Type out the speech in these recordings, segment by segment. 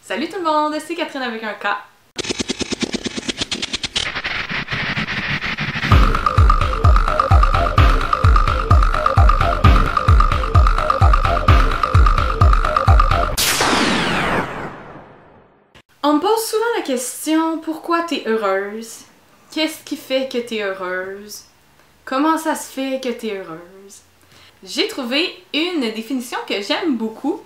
Salut tout le monde, c'est Catherine avec un K. On me pose souvent la question, pourquoi t'es heureuse? Qu'est-ce qui fait que t'es heureuse? Comment ça se fait que t'es heureuse? J'ai trouvé une définition que j'aime beaucoup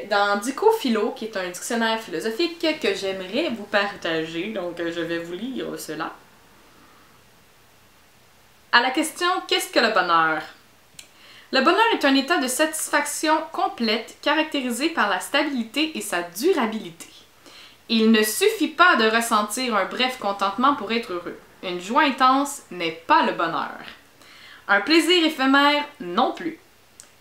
dans Dico-Philo, qui est un dictionnaire philosophique que j'aimerais vous partager, donc je vais vous lire cela. À la question « Qu'est-ce que le bonheur? » Le bonheur est un état de satisfaction complète caractérisé par la stabilité et sa durabilité. Il ne suffit pas de ressentir un bref contentement pour être heureux. Une joie intense n'est pas le bonheur. Un plaisir éphémère non plus.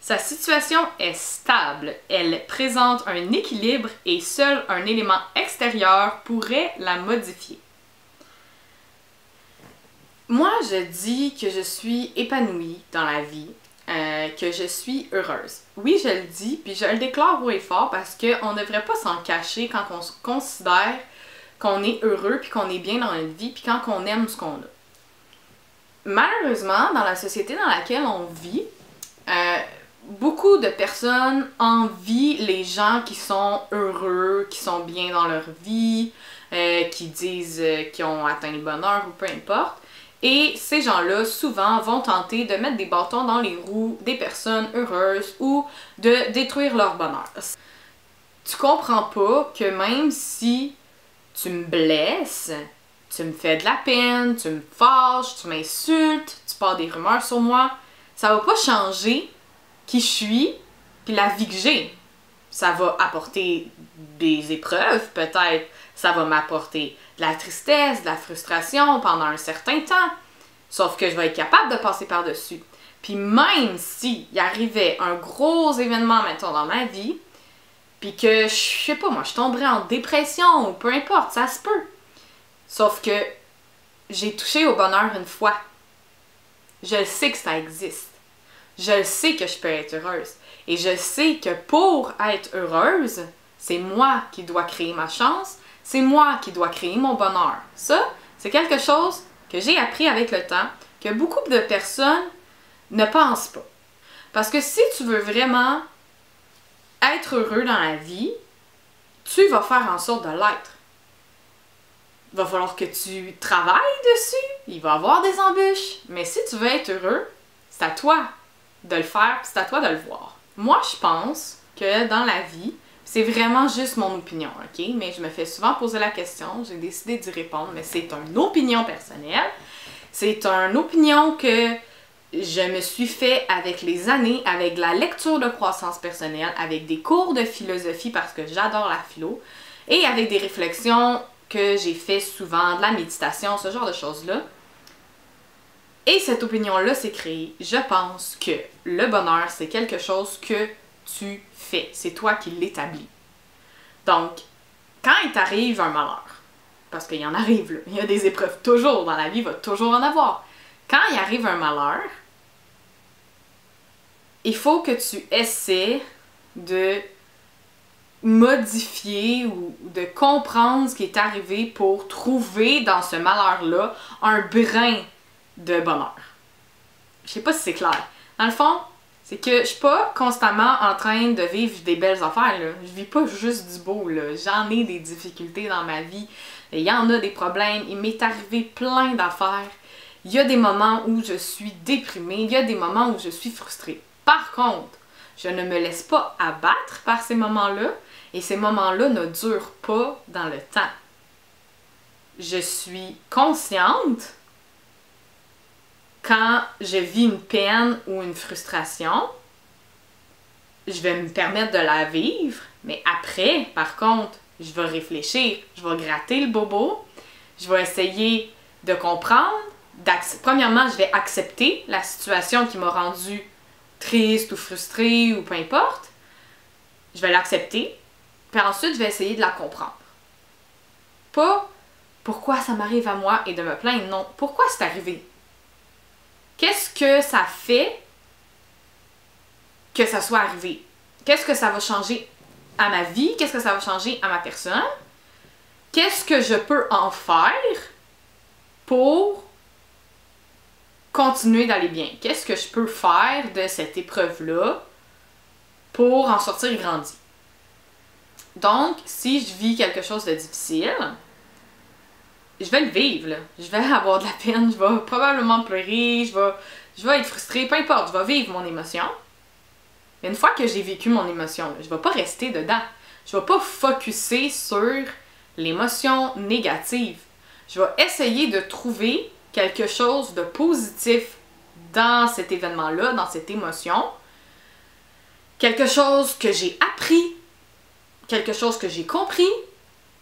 Sa situation est stable, elle présente un équilibre et seul un élément extérieur pourrait la modifier. Moi, je dis que je suis épanouie dans la vie, que je suis heureuse. Oui, je le dis, puis je le déclare haut et fort parce qu'on ne devrait pas s'en cacher quand on se considère qu'on est heureux puis qu'on est bien dans notre vie puis quand on aime ce qu'on a. Malheureusement, dans la société dans laquelle on vit, beaucoup de personnes envient les gens qui sont heureux, qui sont bien dans leur vie, qui disent qu'ils ont atteint le bonheur ou peu importe. Et ces gens-là, souvent, vont tenter de mettre des bâtons dans les roues des personnes heureuses ou de détruire leur bonheur. Tu comprends pas que même si tu me blesses, tu me fais de la peine, tu me fâches, tu m'insultes, tu pars des rumeurs sur moi, ça va pas changer qui je suis puis la vie que j'ai. Ça va apporter des épreuves, peut-être. Ça va m'apporter de la tristesse, de la frustration pendant un certain temps. Sauf que je vais être capable de passer par-dessus. Puis même s'il arrivait un gros événement, mettons, dans ma vie, puis que, je sais pas moi, je tomberais en dépression ou peu importe, ça se peut. Sauf que j'ai touché au bonheur une fois. Je le sais que ça existe. Je le sais que je peux être heureuse. Et je sais que pour être heureuse, c'est moi qui dois créer ma chance, c'est moi qui dois créer mon bonheur. Ça, c'est quelque chose que j'ai appris avec le temps, que beaucoup de personnes ne pensent pas. Parce que si tu veux vraiment être heureux dans la vie, tu vas faire en sorte de l'être. Il va falloir que tu travailles dessus, il va y avoir des embûches, mais si tu veux être heureux, c'est à toi de le faire, c'est à toi de le voir. Moi, je pense que dans la vie, c'est vraiment juste mon opinion, ok? Mais je me fais souvent poser la question, j'ai décidé d'y répondre, mais c'est une opinion personnelle. C'est une opinion que je me suis fait avec les années, avec la lecture de croissance personnelle, avec des cours de philosophie parce que j'adore la philo, et avec des réflexions que j'ai fait souvent, de la méditation, ce genre de choses-là. Et cette opinion-là s'est créée. Je pense que le bonheur, c'est quelque chose que tu fais. C'est toi qui l'établis. Donc, quand il t'arrive un malheur, parce qu'il y en arrive, là, il y a des épreuves toujours dans la vie, il va toujours en avoir. Quand il arrive un malheur, il faut que tu essaies de modifier ou de comprendre ce qui est arrivé pour trouver dans ce malheur-là un brin de bonheur. Je sais pas si c'est clair. Dans le fond, c'est que je suis pas constamment en train de vivre des belles affaires, là. Je vis pas juste du beau, là. J'en ai des difficultés dans ma vie. Il y en a des problèmes. Il m'est arrivé plein d'affaires. Il y a des moments où je suis déprimée. Il y a des moments où je suis frustrée. Par contre, je ne me laisse pas abattre par ces moments-là. Et ces moments-là ne durent pas dans le temps. Je suis consciente quand je vis une peine ou une frustration, je vais me permettre de la vivre, mais après, par contre, je vais réfléchir, je vais gratter le bobo, je vais essayer de comprendre, premièrement, je vais accepter la situation qui m'a rendue triste ou frustrée ou peu importe, je vais l'accepter, puis ensuite, je vais essayer de la comprendre. Pas pourquoi ça m'arrive à moi et de me plaindre, non, pourquoi c'est arrivé? Qu'est-ce que ça fait que ça soit arrivé? Qu'est-ce que ça va changer à ma vie? Qu'est-ce que ça va changer à ma personne? Qu'est-ce que je peux en faire pour continuer d'aller bien? Qu'est-ce que je peux faire de cette épreuve-là pour en sortir grandi? Donc, si je vis quelque chose de difficile, je vais le vivre, là. Je vais avoir de la peine, je vais probablement pleurer, je vais être frustrée, peu importe, je vais vivre mon émotion. Mais une fois que j'ai vécu mon émotion, là, je vais pas rester dedans. Je vais pas focusser sur l'émotion négative. Je vais essayer de trouver quelque chose de positif dans cet événement-là, dans cette émotion. Quelque chose que j'ai appris, quelque chose que j'ai compris,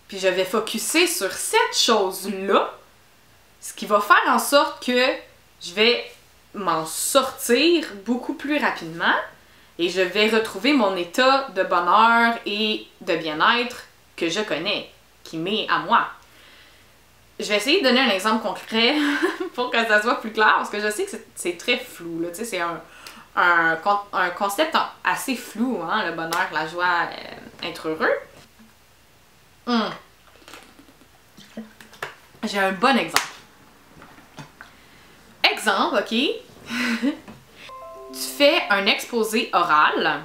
puis je vais focusser sur cette chose-là, ce qui va faire en sorte que je vais m'en sortir beaucoup plus rapidement et je vais retrouver mon état de bonheur et de bien-être que je connais, qui m'est à moi. Je vais essayer de donner un exemple concret pour que ça soit plus clair, parce que je sais que c'est très flou, là, tu sais, c'est un concept assez flou, hein, le bonheur, la joie, être heureux. J'ai un bon exemple. Exemple, ok? Tu fais un exposé oral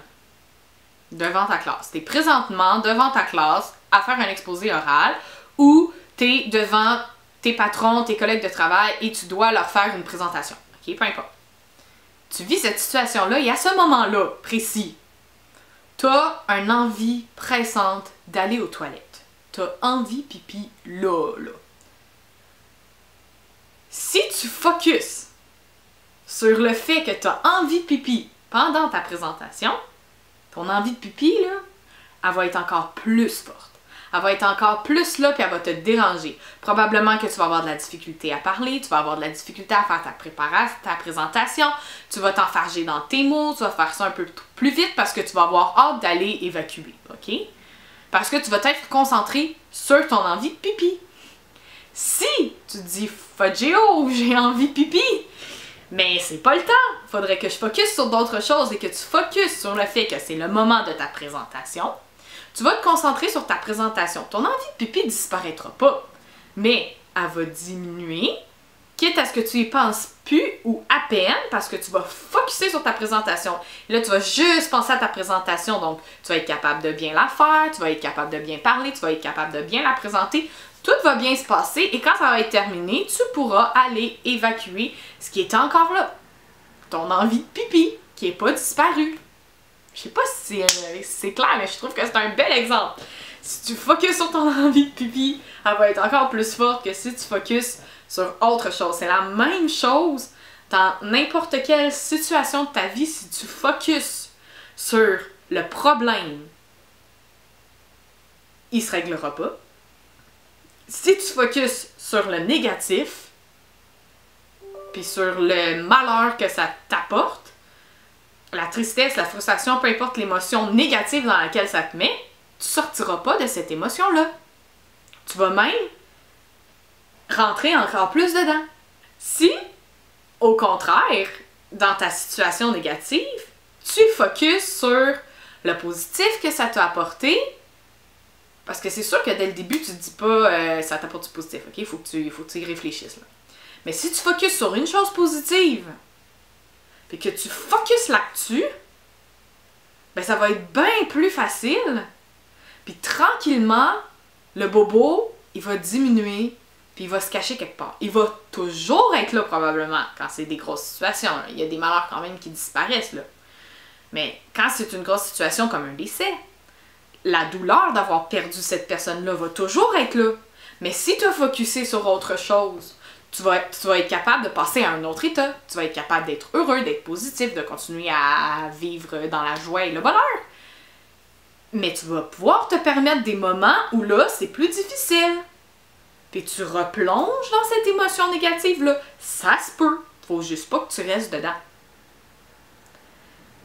devant ta classe. Tu es présentement devant ta classe à faire un exposé oral ou tu es devant tes patrons, tes collègues de travail et tu dois leur faire une présentation. Ok? Peu importe. Tu vis cette situation-là et à ce moment-là précis, tu as une envie pressante d'aller aux toilettes. Tu as envie pipi là. Si tu focuses sur le fait que tu as envie de pipi pendant ta présentation, ton envie de pipi, là, elle va être encore plus forte. Elle va être encore plus là, puis elle va te déranger. Probablement que tu vas avoir de la difficulté à parler, tu vas avoir de la difficulté à faire ta présentation, tu vas t'enfarger dans tes mots, tu vas faire ça un peu plus vite parce que tu vas avoir hâte d'aller évacuer, ok? Parce que tu vas être concentré sur ton envie de pipi. Si tu te dis « Fudgeo, j'ai envie de pipi », mais c'est pas le temps. Il faudrait que je focus sur d'autres choses et que tu focuses sur le fait que c'est le moment de ta présentation. Tu vas te concentrer sur ta présentation. Ton envie de pipi disparaîtra pas, mais elle va diminuer, quitte à ce que tu y penses plus ou à peine, parce que tu vas focuser sur ta présentation. Et là, tu vas juste penser à ta présentation, donc tu vas être capable de bien la faire, tu vas être capable de bien parler, tu vas être capable de bien la présenter. Tout va bien se passer et quand ça va être terminé, tu pourras aller évacuer ce qui est encore là. Ton envie de pipi, qui n'est pas disparu. Je sais pas si c'est clair, mais je trouve que c'est un bel exemple. Si tu focuses sur ton envie de pipi, elle va être encore plus forte que si tu focuses sur autre chose. C'est la même chose dans n'importe quelle situation de ta vie. Si tu focuses sur le problème, il se réglera pas. Si tu focuses sur le négatif, puis sur le malheur que ça t'apporte, la tristesse, la frustration, peu importe l'émotion négative dans laquelle ça te met, tu sortiras pas de cette émotion-là. Tu vas même rentrer encore plus dedans. Si, au contraire, dans ta situation négative, tu focuses sur le positif que ça t'a apporté, parce que c'est sûr que dès le début, tu te dis pas ça t'apporte du positif, ok? Il faut que tu y réfléchisses, là. Mais si tu focuses sur une chose positive, et que tu focuses là-dessus, ben ça va être bien plus facile. Puis tranquillement, le bobo, il va diminuer, puis il va se cacher quelque part. Il va toujours être là probablement quand c'est des grosses situations. Là. Il y a des malheurs quand même qui disparaissent, là. Mais quand c'est une grosse situation comme un décès, la douleur d'avoir perdu cette personne-là va toujours être là. Mais si tu as focusé sur autre chose, tu vas être capable de passer à un autre état. Tu vas être capable d'être heureux, d'être positif, de continuer à vivre dans la joie et le bonheur. Mais tu vas pouvoir te permettre des moments où là, c'est plus difficile. Puis tu replonges dans cette émotion négative-là. Ça se peut. Faut juste pas que tu restes dedans.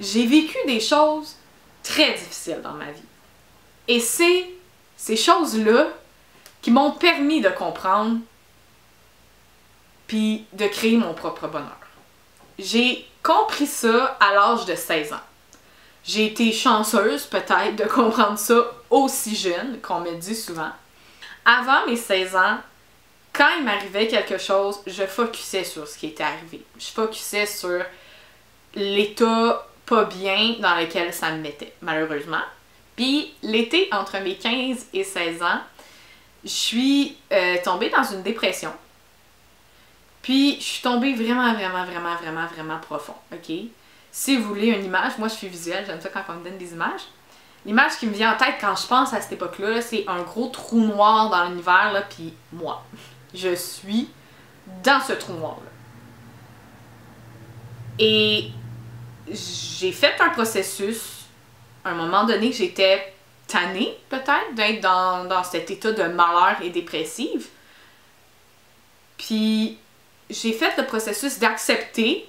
J'ai vécu des choses très difficiles dans ma vie. Et c'est ces choses-là qui m'ont permis de comprendre puis de créer mon propre bonheur. J'ai compris ça à l'âge de 16 ans. J'ai été chanceuse peut-être de comprendre ça aussi jeune, qu'on me dit souvent. Avant mes 16 ans, quand il m'arrivait quelque chose, je focusais sur ce qui était arrivé. Je focusais sur l'état pas bien dans lequel ça me mettait, malheureusement. Puis l'été, entre mes 15 et 16 ans, je suis tombée dans une dépression. Puis je suis tombée vraiment profond, ok? Si vous voulez une image, moi je suis visuelle, j'aime ça quand on me donne des images. L'image qui me vient en tête quand je pense à cette époque-là, c'est un gros trou noir dans l'univers, là, puis moi. Je suis dans ce trou noir-là. Et j'ai fait un processus, à un moment donné, j'étais tannée, peut-être, d'être dans cet état de malheur et dépressive. Puis j'ai fait le processus d'accepter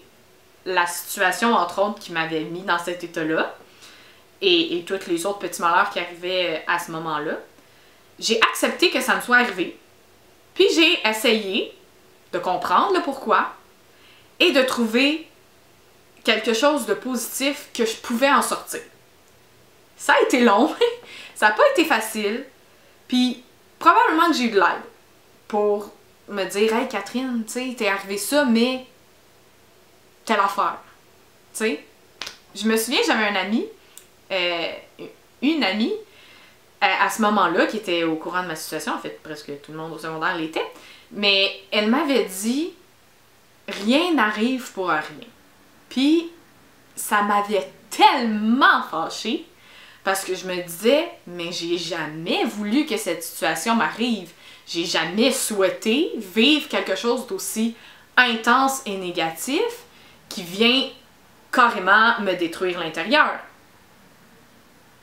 la situation, entre autres, qui m'avait mis dans cet état-là, et tous les autres petits malheurs qui arrivaient à ce moment-là. J'ai accepté que ça me soit arrivé, puis j'ai essayé de comprendre le pourquoi et de trouver quelque chose de positif que je pouvais en sortir. Ça a été long, ça n'a pas été facile, puis probablement que j'ai eu de l'aide pour me dire « Hey Catherine, tu sais, t'es arrivé ça, mais telle affaire. » Tu sais, je me souviens, j'avais un ami, une amie, à ce moment-là, qui était au courant de ma situation, en fait, presque tout le monde au secondaire l'était, mais elle m'avait dit « Rien n'arrive pour rien. » Puis, ça m'avait tellement fâchée, parce que je me disais « Mais j'ai jamais voulu que cette situation m'arrive. J'ai jamais souhaité vivre quelque chose d'aussi intense et négatif qui vient carrément me détruire l'intérieur. »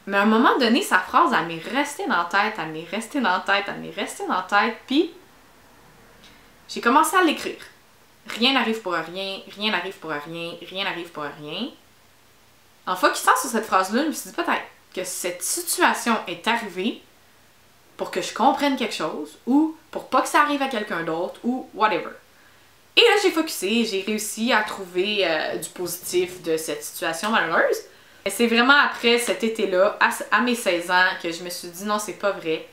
Mais à un moment donné, sa phrase, elle m'est restée dans la tête, elle m'est restée dans la tête, elle m'est restée dans la tête, puis j'ai commencé à l'écrire. Rien n'arrive pour rien, rien n'arrive pour rien, rien n'arrive pour rien. En focusant sur cette phrase-là, je me suis dit peut-être que cette situation est arrivée pour que je comprenne quelque chose, ou pour pas que ça arrive à quelqu'un d'autre, ou whatever. Et là, j'ai focusé, j'ai réussi à trouver du positif de cette situation malheureuse. Et c'est vraiment après cet été-là, à mes 16 ans, que je me suis dit non, c'est pas vrai.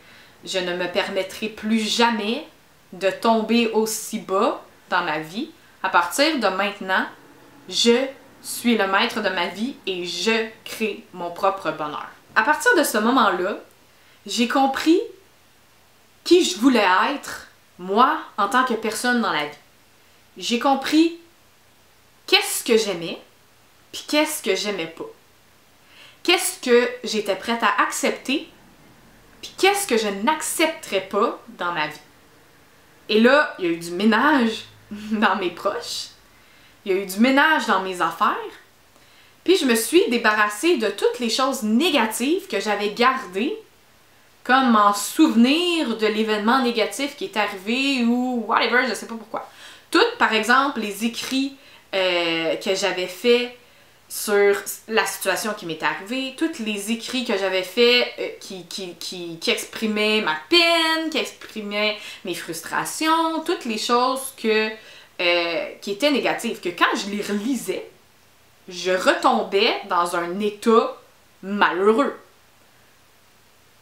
Je ne me permettrai plus jamais de tomber aussi bas dans ma vie. À partir de maintenant, je suis le maître de ma vie et je crée mon propre bonheur. À partir de ce moment-là, j'ai compris qui je voulais être, moi, en tant que personne dans la vie. J'ai compris qu'est-ce que j'aimais, puis qu'est-ce que j'aimais pas. Qu'est-ce que j'étais prête à accepter, puis qu'est-ce que je n'accepterais pas dans ma vie. Et là, il y a eu du ménage dans mes proches, il y a eu du ménage dans mes affaires, puis je me suis débarrassée de toutes les choses négatives que j'avais gardées, comme en souvenir de l'événement négatif qui est arrivé ou whatever, je sais pas pourquoi. Toutes, par exemple, les écrits que j'avais faits sur la situation qui m'était arrivée, tous les écrits que j'avais faits qui exprimaient ma peine, qui exprimaient mes frustrations, toutes les choses qui étaient négatives, que quand je les relisais, je retombais dans un état malheureux.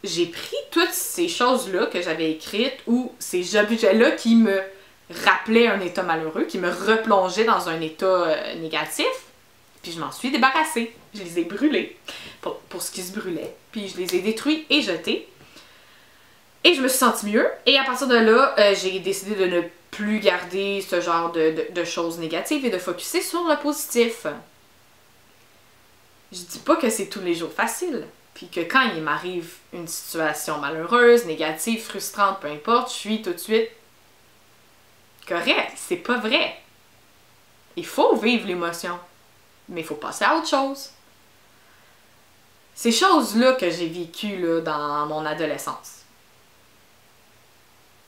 J'ai pris toutes ces choses-là que j'avais écrites ou ces objets-là qui me rappelaient un état malheureux, qui me replongeaient dans un état négatif, puis je m'en suis débarrassée. Je les ai brûlés pour ce qui se brûlait, puis je les ai détruits et jetés. Et je me suis sentie mieux. Et à partir de là, j'ai décidé de ne plus garder ce genre de choses négatives et de focusser sur le positif. Je dis pas que c'est tous les jours facile. Puis que quand il m'arrive une situation malheureuse, négative, frustrante, peu importe, je suis tout de suite correct. C'est pas vrai. Il faut vivre l'émotion. Mais il faut passer à autre chose. Ces choses-là que j'ai vécues là, dans mon adolescence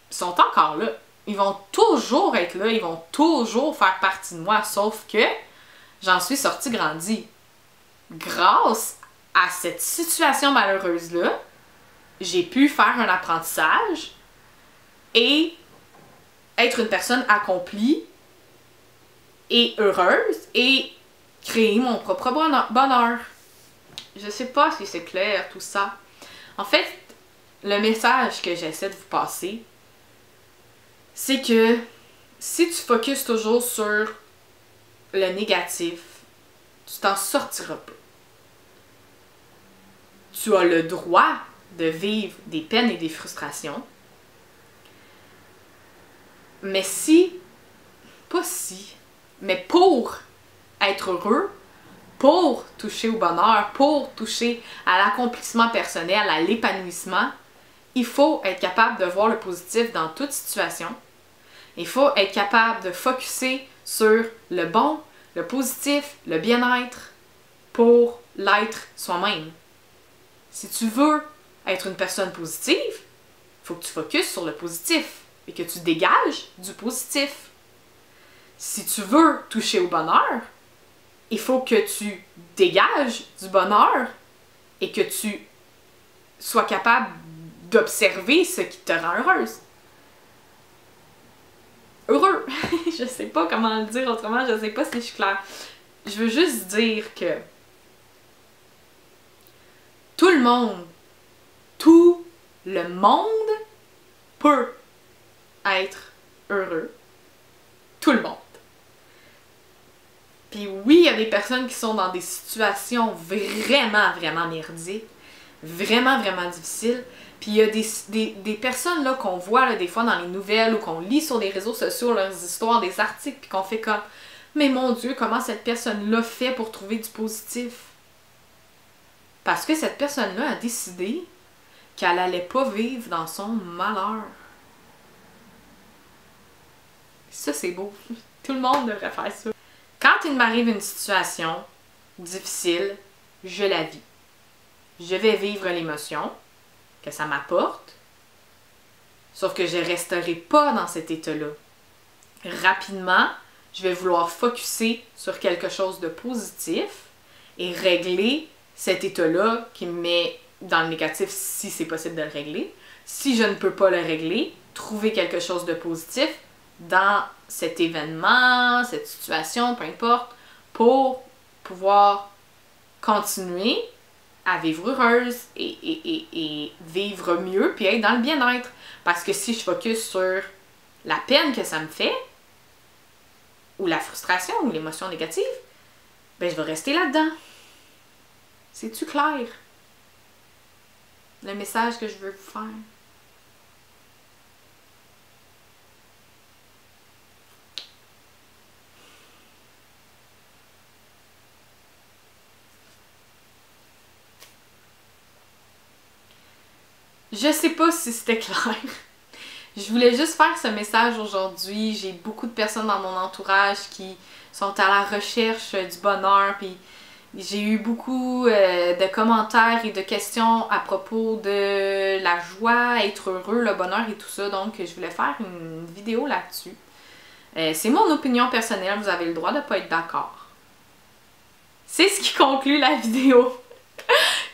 sont encore là. Ils vont toujours être là, ils vont toujours faire partie de moi, sauf que j'en suis sortie grandie. Grâce à cette situation malheureuse-là, j'ai pu faire un apprentissage et être une personne accomplie et heureuse et créer mon propre bonheur. Je sais pas si c'est clair tout ça. En fait, le message que j'essaie de vous passer, c'est que si tu focuses toujours sur le négatif, tu t'en sortiras pas. Tu as le droit de vivre des peines et des frustrations. Mais mais pour être heureux, pour toucher au bonheur, pour toucher à l'accomplissement personnel, à l'épanouissement, il faut être capable de voir le positif dans toute situation. Il faut être capable de focusser sur le bon, le positif, le bien-être pour l'être soi-même. Si tu veux être une personne positive, il faut que tu focuses sur le positif et que tu dégages du positif. Si tu veux toucher au bonheur, il faut que tu dégages du bonheur et que tu sois capable d'observer ce qui te rend heureuse. Heureux! Je sais pas comment le dire autrement, je sais pas si je suis claire. Je veux juste dire que tout le monde peut être heureux. Tout le monde. Puis oui, il y a des personnes qui sont dans des situations vraiment merdiques, vraiment difficiles. Puis il y a des personnes là qu'on voit là, des fois dans les nouvelles ou qu'on lit sur les réseaux sociaux, leurs histoires, des articles, puis qu'on fait comme « Mais mon Dieu, comment cette personne-là fait pour trouver du positif? » Parce que cette personne-là a décidé qu'elle allait pas vivre dans son malheur. Ça, c'est beau. Tout le monde devrait faire ça. Quand il m'arrive une situation difficile, je la vis. Je vais vivre l'émotion que ça m'apporte, sauf que je ne resterai pas dans cet état-là. Rapidement, je vais vouloir focusser sur quelque chose de positif et régler cet état-là qui me met dans le négatif si c'est possible de le régler. Si je ne peux pas le régler, trouver quelque chose de positif dans cet événement, cette situation, peu importe, pour pouvoir continuer à vivre heureuse et vivre mieux, puis être dans le bien-être. Parce que si je focus sur la peine que ça me fait, ou la frustration, ou l'émotion négative, ben je vais rester là-dedans. C'est-tu clair? Le message que je veux vous faire. Je sais pas si c'était clair. Je voulais juste faire ce message aujourd'hui. J'ai beaucoup de personnes dans mon entourage qui sont à la recherche du bonheur, puis j'ai eu beaucoup de commentaires et de questions à propos de la joie, être heureux, le bonheur et tout ça. Donc, je voulais faire une vidéo là-dessus. C'est mon opinion personnelle, vous avez le droit de pas être d'accord. C'est ce qui conclut la vidéo.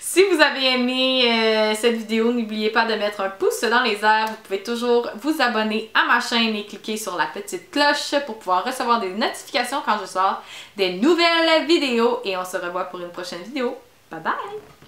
Si vous avez aimé cette vidéo, n'oubliez pas de mettre un pouce dans les airs. Vous pouvez toujours vous abonner à ma chaîne et cliquer sur la petite cloche pour pouvoir recevoir des notifications quand je sors des nouvelles vidéos. Et on se revoit pour une prochaine vidéo. Bye bye!